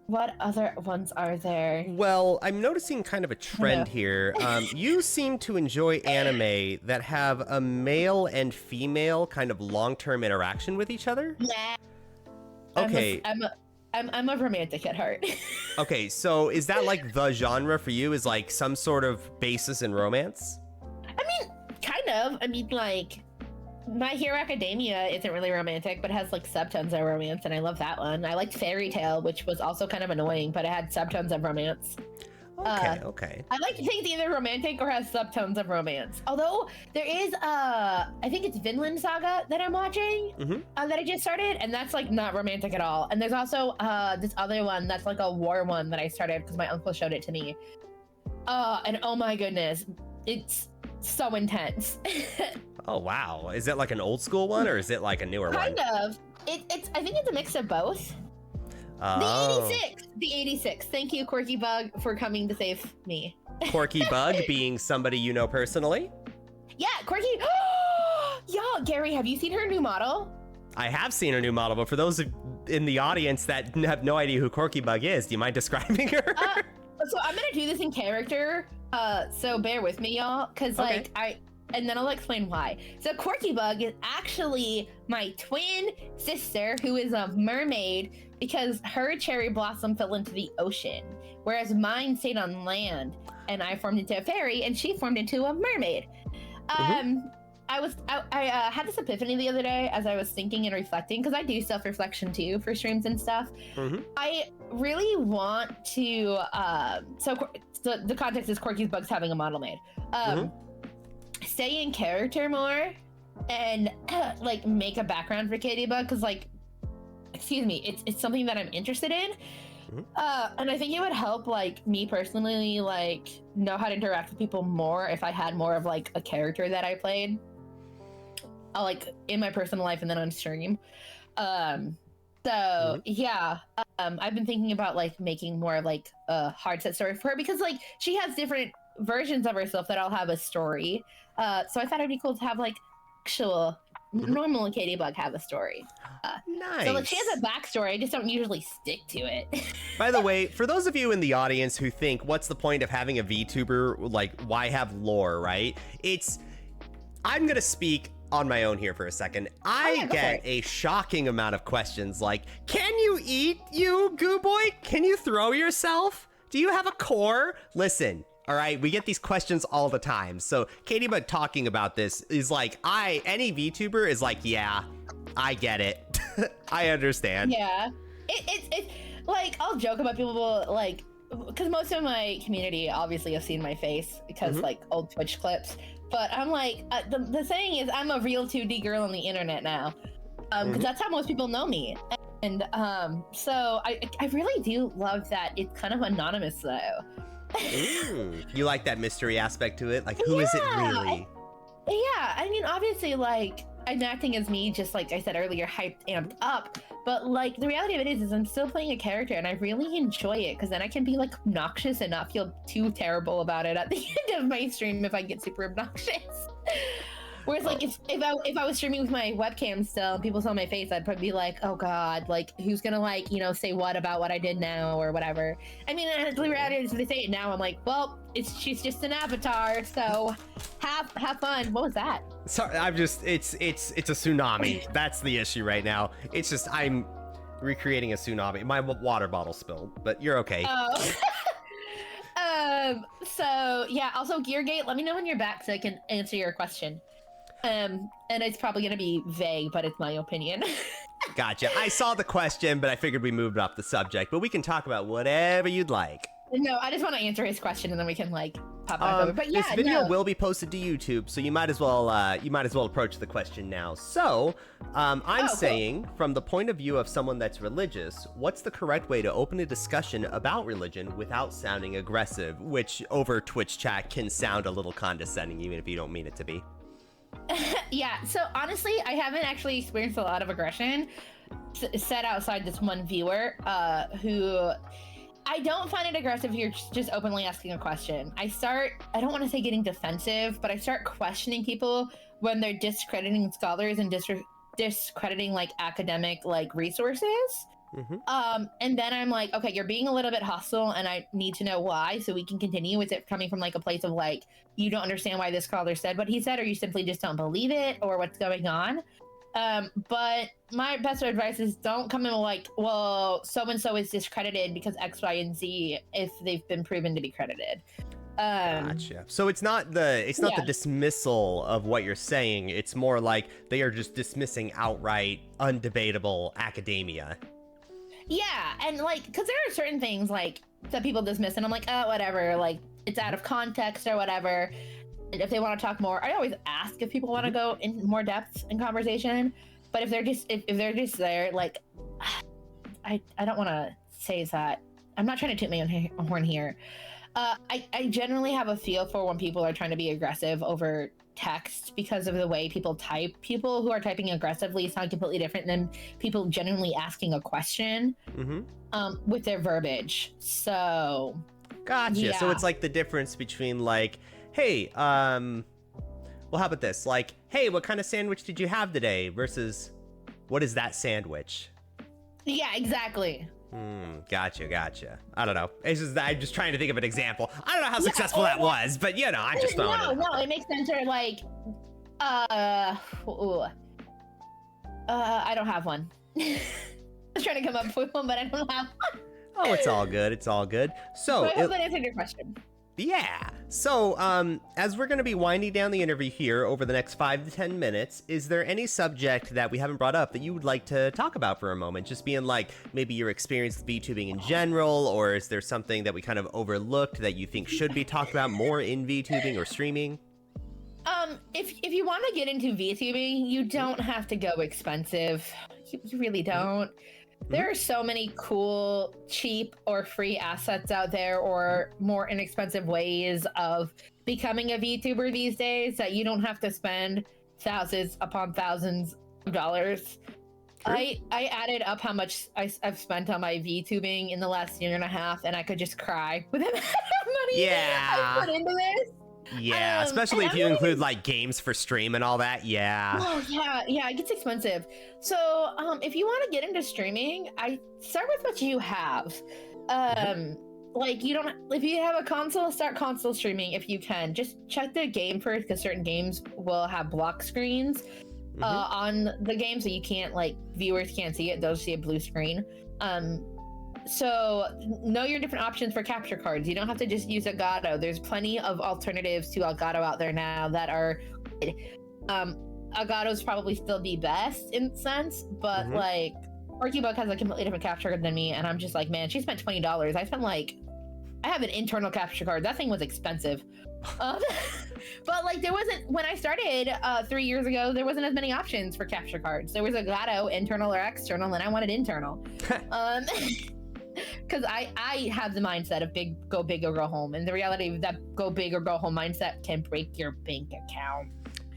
What other ones are there? Well, I'm noticing kind of a trend here. You seem to enjoy anime that have a male and female kind of long-term interaction with each other? Yeah. Okay. I'm a romantic at heart. Okay, so is that like the genre for you? Is like some sort of basis in romance? I mean, kind of. I mean, like, My Hero Academia isn't really romantic, but has like subtons of romance, and I love that one. I liked Fairy Tail, which was also kind of annoying, but it had subtons of romance. Okay. I like to think it's either romantic or has subtones of romance. Although there is, I think it's Vinland Saga that I'm watching, that I just started, and that's like not romantic at all. And there's also this other one that's like a war one that I started because my uncle showed it to me. And oh my goodness, it's so intense. Oh wow, is it like an old school one or is it like a newer one? Kind of. It's I think it's a mix of both. The 86. Thank you, KattieBugg, for coming to save me. KattieBugg being somebody you know personally? Yeah, Quirky. Y'all, Gary, have you seen her new model? I have seen her new model, but for those in the audience that have no idea who KattieBugg is, do you mind describing her? So I'm gonna do this in character. So bear with me, y'all, because like and then I'll explain why. So KattieBugg is actually my twin sister, who is a mermaid, because her cherry blossom fell into the ocean, whereas mine stayed on land, and I formed into a fairy, and she formed into a mermaid. I had this epiphany the other day as I was thinking and reflecting, because I do self-reflection too for streams and stuff. I really want to, so the context is KattieBugg's having a model made. Stay in character more and like make a background for KattieBugg, because like, excuse me, it's something that I'm interested in. And I think it would help like me personally like know how to interact with people more if I had more of like a character that I played. Like in my personal life and then on stream. Yeah, I've been thinking about like making more of like a hard set story for her, because like she has different versions of herself that all have a story. So I thought it'd be cool to have like actual normal KattieBugg have a story. Nice. So like she has a backstory, I just don't usually stick to it. By the way, for those of you in the audience who think, what's the point of having a VTuber? Like, why have lore, right? I'm gonna speak on my own here for a second. I get a shocking amount of questions like, can you eat, you GooBoy? Can you throw yourself? Do you have a core? Listen, all right, we get these questions all the time. So KattieBugg talking about this is like, any VTuber is like, yeah, I get it. I understand. Yeah, it's like, I'll joke about people like, because most of my community obviously have seen my face because like old Twitch clips. But I'm like, the saying is I'm a real 2D girl on the internet now. Because that's how most people know me. And so I really do love that it's kind of anonymous though. You like that mystery aspect to it? Like, who is it really? Yeah, I mean, obviously, like, I'm acting as me, just like I said earlier, hyped, amped up. But like, the reality of it is I'm still playing a character, and I really enjoy it, because then I can be like obnoxious and not feel too terrible about it at the end of my stream if I get super obnoxious. Whereas like if I was streaming with my webcam still and people saw my face, I'd probably be like, oh god, like who's gonna like, you know, say what about what I did now or whatever. I mean, the reality is if they say it now, I'm like, well, she's just an avatar, so have fun. What was that? Sorry, I'm just it's a tsunami. That's the issue right now. It's just I'm recreating a tsunami. My water bottle spilled, but you're okay. Oh. So yeah, also Geargate, let me know when you're back so I can answer your question. And it's probably gonna be vague, but it's my opinion. Gotcha. I saw the question, but I figured we moved off the subject, but we can talk about whatever you'd like. No, I just want to answer his question and then we can like pop back over. But yeah, this video will be posted to YouTube, so you might as well approach the question now. So, I'm saying, from the point of view of someone that's religious, what's the correct way to open a discussion about religion without sounding aggressive, which over Twitch chat can sound a little condescending, even if you don't mean it to be? Yeah, so honestly, I haven't actually experienced a lot of aggression set outside this one viewer who I don't find it aggressive if you're just openly asking a question. I don't want to say getting defensive, but I start questioning people when they're discrediting scholars and discrediting like academic like resources. And then I'm like, okay, you're being a little bit hostile and I need to know why so we can continue. Is it coming from like a place of like, you don't understand why this scholar said what he said, or you simply just don't believe it, or what's going on? But my best advice is don't come in like, well, so-and-so is discredited because X, Y, and Z if they've been proven to be credited. Gotcha. So it's not the dismissal of what you're saying. It's more like they are just dismissing outright, undebatable academia. Yeah, and like, because there are certain things like that people dismiss, and I'm like, oh, whatever, like it's out of context or whatever. And if they want to talk more, I always ask if people want to go in more depth in conversation. But if they're just they're just there, like, I don't want to say that. I'm not trying to toot my own horn here. I generally have a feel for when people are trying to be aggressive over text because of the way people type. People who are typing aggressively sound completely different than people genuinely asking a question with their verbiage. So gotcha. Yeah. So it's like the difference between like, hey, Well, how about this? Like, hey, what kind of sandwich did you have today? Versus, what is that sandwich? Yeah, exactly. Gotcha. I don't know. I'm just trying to think of an example. I don't know how successful that was, but I'm just throwing it. No, it makes sense. Or like, I don't have one. I was trying to come up with one, but I don't have one. Oh, it's all good. It's all good. So I hope that answered your question. Yeah. So, as we're going to be winding down the interview here over the next 5 to 10 minutes, is there any subject that we haven't brought up that you would like to talk about for a moment? Just being like, maybe your experience with VTubing in general, or is there something that we kind of overlooked that you think should be talked about more in VTubing or streaming? If you want to get into VTubing, you don't have to go expensive. You really don't. There are so many cool, cheap, or free assets out there, or more inexpensive ways of becoming a VTuber these days that you don't have to spend thousands upon thousands of dollars. I added up how much I've spent on my VTubing in the last year and a half, and I could just cry with the amount of money I put into this. Yeah, especially if you include like games for stream and all that. Yeah. Oh, yeah, it gets expensive. So, if you want to get into streaming, I start with what you have. Like if you have a console, start console streaming if you can. Just check the game first, because certain games will have block screens on the game, so you can't viewers can't see it; they'll see a blue screen. So know your different options for capture cards. You don't have to just use Elgato. There's plenty of alternatives to Elgato out there now that are Elgato's probably still the best in sense, but KattieBugg has a completely different capture card than me, and I'm just like, man, she spent $20. I spent I have an internal capture card. That thing was expensive. But there wasn't, when I started 3 years ago, there wasn't as many options for capture cards. There was Elgato, internal or external, and I wanted internal. Because I have the mindset of go big or go home, and the reality of that go big or go home mindset can break your bank account.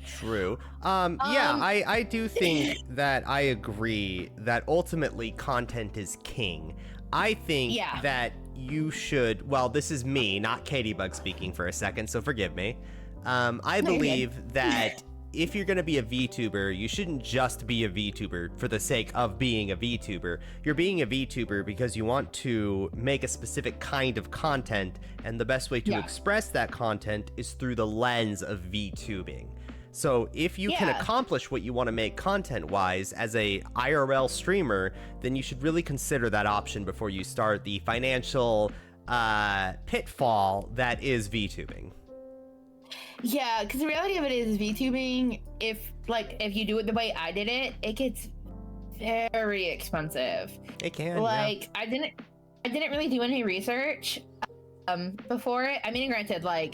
True. I do think that I agree that ultimately content is king. I think that you should, well, this is me, not KattieBugg speaking for a second, so forgive me. I believe that if you're going to be a VTuber, you shouldn't just be a VTuber for the sake of being a VTuber. You're being a VTuber because you want to make a specific kind of content, and the best way to express that content is through the lens of VTubing. So if you can accomplish what you want to make content-wise as a IRL streamer, then you should really consider that option before you start the financial pitfall that is VTubing. Yeah, because the reality of it is VTubing, if you do it the way I did it, it gets very expensive. It can. I didn't really do any research before it. I mean, granted, I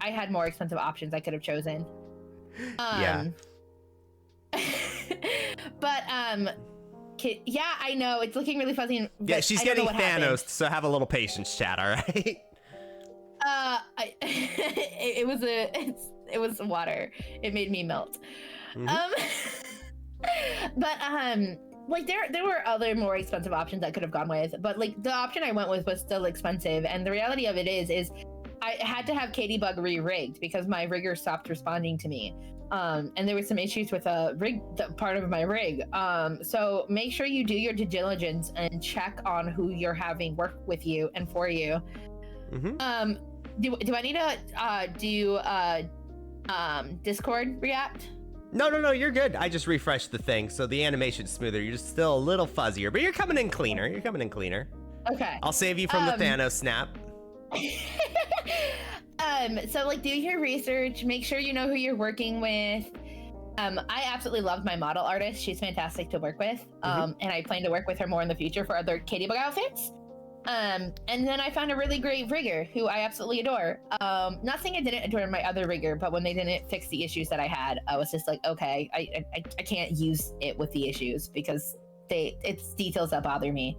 had more expensive options I could have chosen. But I know it's looking really fuzzy. Yeah, she's getting Thanos, so have a little patience, chat. All right. It was water. It made me melt. But there were other more expensive options I could have gone with, but the option I went with was still expensive. And the reality of it is I had to have KattieBugg re-rigged because my rigger stopped responding to me. And there were some issues with part of my rig. So make sure you do your due diligence and check on who you're having work with you and for you. Do I need to do Discord React? No, you're good. I just refreshed the thing, so the animation's smoother. You're just still a little fuzzier, but you're coming in cleaner. Okay. I'll save you from the Thanos snap. So do your research, make sure you know who you're working with. I absolutely love my model artist. She's fantastic to work with. And I plan to work with her more in the future for other KattieBugg outfits. And then I found a really great rigger who I absolutely adore. Not saying I didn't adore my other rigger, but when they didn't fix the issues that I had, I was just like, okay, I can't use it with the issues because it's details that bother me.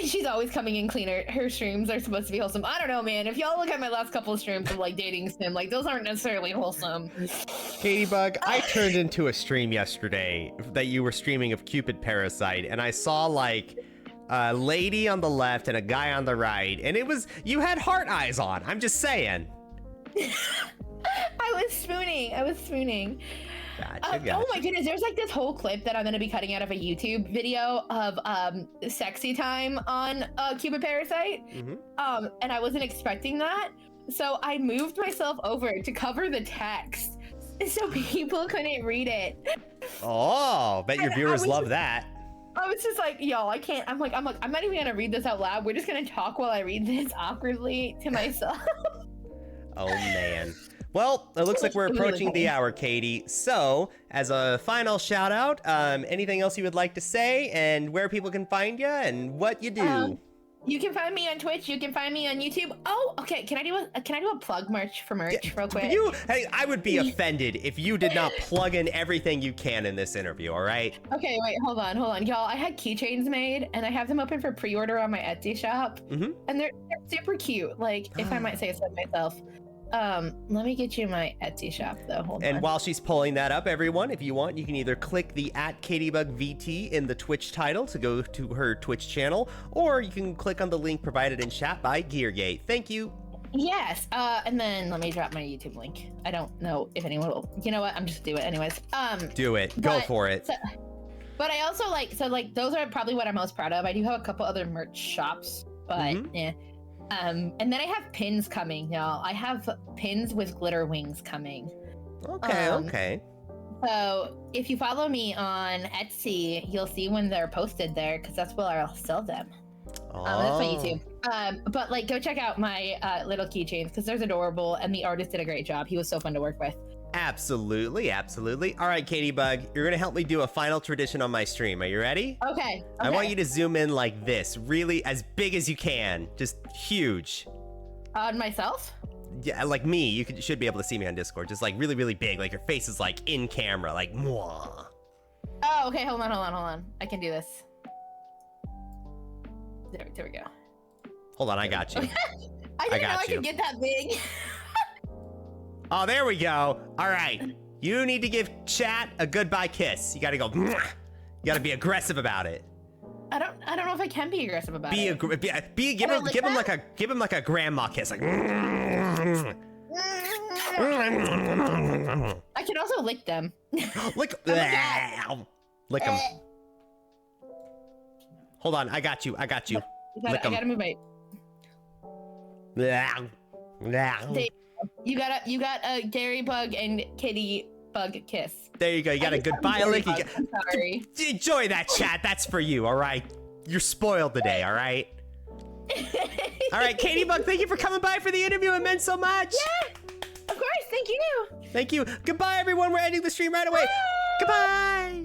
She's always coming in cleaner. Her streams are supposed to be wholesome. I don't know, man. If y'all look at my last couple of streams of dating sim, those aren't necessarily wholesome. KattieBugg, I turned into a stream yesterday that you were streaming of Cupid Parasite, and I saw a lady on the left and a guy on the right, and you had heart eyes on. I'm just saying. I was spooning. Gotcha. Oh my goodness, there's like this whole clip that I'm gonna be cutting out of a YouTube video of sexy time on Cupid Parasite. And I wasn't expecting that. So I moved myself over to cover the text so people couldn't read it. Oh, bet your viewers love that. I was just like, yo, I can't. I'm not even gonna read this out loud. We're just gonna talk while I read this awkwardly to myself. Oh man. Well, it looks like we're approaching the hour, Katie. So, as a final shout out, anything else you would like to say, and where people can find you, and what you do? You can find me on Twitch. You can find me on YouTube. Oh, okay. Can I do a plug for merch real quick? Hey, I would be offended if you did not plug in everything you can in this interview. All right. Okay, wait, hold on, y'all. I had keychains made, and I have them open for pre-order on my Etsy shop, and they're super cute. Like, if I might say so myself. Let me get you my Etsy shop though. Hold on. And while she's pulling that up, everyone, if you want, you can either click the @KattieBugVT in the Twitch title to go to her Twitch channel, or you can click on the link provided in chat by Geargate. Thank you. Yes. And then let me drop my YouTube link. I don't know if anyone will. You know what? I'm just do it anyways. Do it. Go for it. But I also like those are probably what I'm most proud of. I do have a couple other merch shops, but yeah. And then I have pins coming, y'all. I have pins with glitter wings coming. Okay. So if you follow me on Etsy, you'll see when they're posted there, because that's where I'll sell them. That's my YouTube. But like, go check out my little keychains, because they're adorable, and the artist did a great job. He was so fun to work with. Absolutely. All right, KattieBugg, you're gonna help me do a final tradition on my stream. Are you ready? Okay. I want you to zoom in like this, really as big as you can, just huge. On myself? Yeah, like me. You should be able to see me on Discord, just like really, really big, like your face is like in camera, like mwah. Oh, okay. Hold on. I can do this. There we go. Hold on, I got you. I didn't know I could get that big. Oh, there we go. All right. You need to give chat a goodbye kiss. You gotta go. Mwah. You gotta be aggressive about it. I don't know if I can be aggressive about it. Give him like a grandma kiss. Like. I can also lick them. Lick them. Hold on, I got you. I gotta move my. You got a KattieBugg and KattieBugg kiss. There you go. You got a goodbye lick. I'm sorry. Enjoy that, chat. That's for you. All right. You're spoiled today. All right. All right, KattieBugg. Thank you for coming by for the interview. It meant so much. Yeah. Of course. Thank you. Thank you. Goodbye, everyone. We're ending the stream right away. Goodbye.